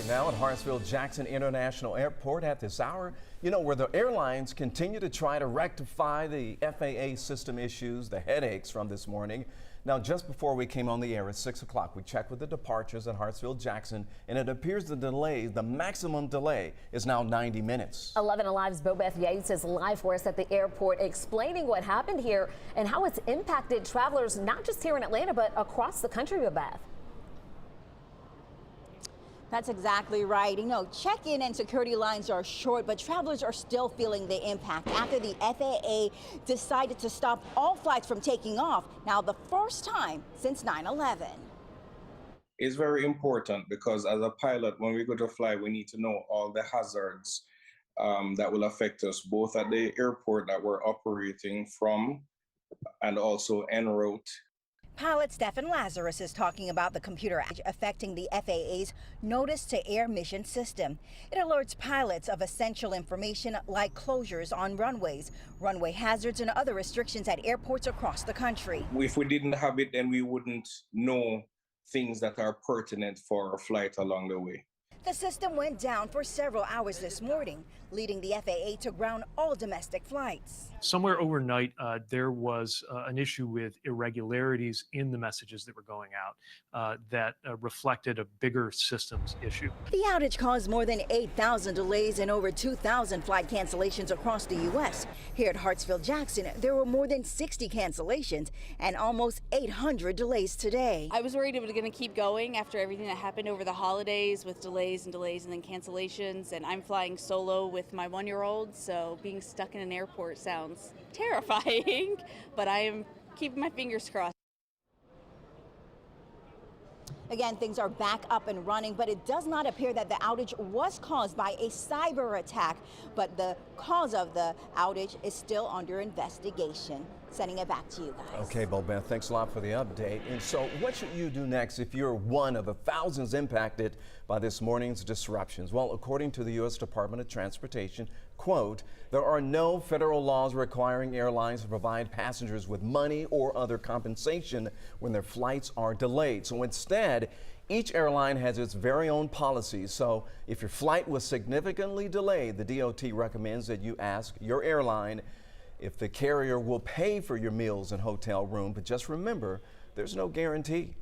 Now at Hartsfield-Jackson International Airport at this hour, where the airlines continue to try to rectify the FAA system issues, the headaches from this morning. Now, just before we came on the air at 6 o'clock, we checked with the departures at Hartsfield-Jackson, and it appears the maximum delay is now 90 minutes. 11 Alive's Bobeth Yates is live for us at the airport, explaining what happened here and how it's impacted travelers, not just here in Atlanta, but across the country, Bobeth. That's exactly right. Check-in and security lines are short, but travelers are still feeling the impact after the FAA decided to stop all flights from taking off. Now, the first time since 9/11. It's very important because as a pilot, when we go to fly, we need to know all the hazards that will affect us, both at the airport that we're operating from and also en route. Pilot Stephen Lazarus is talking about the computer affecting the FAA's Notice to Air mission system. It alerts pilots of essential information like closures on runways, runway hazards, and other restrictions at airports across the country. If we didn't have it, then we wouldn't know things that are pertinent for our flight along the way. The system went down for several hours this morning, leading the FAA to ground all domestic flights. Somewhere overnight, there was an issue with irregularities in the messages that were going out that reflected a bigger systems issue. The outage caused more than 8,000 delays and over 2,000 flight cancellations across the U.S. Here at Hartsfield-Jackson, there were more than 60 cancellations and almost 800 delays today. I was worried it was going to keep going after everything that happened over the holidays with delays and then cancellations, and I'm flying solo with my 1-year-old, so being stuck in an airport sounds terrifying, but I am keeping my fingers crossed. Again, things are back up and running, but it does not appear that the outage was caused by a cyber attack, but the cause of the outage is still under investigation. Sending it back to you guys. Okay, Bobeth, thanks a lot for the update. And so what should you do next if you're one of the thousands impacted by this morning's disruptions? Well, according to the U.S. Department of Transportation, quote, there are no federal laws requiring airlines to provide passengers with money or other compensation when their flights are delayed. So instead, each airline has its very own policies. So if your flight was significantly delayed, the DOT recommends that you ask your airline if the carrier will pay for your meals and hotel room. But just remember, there's no guarantee.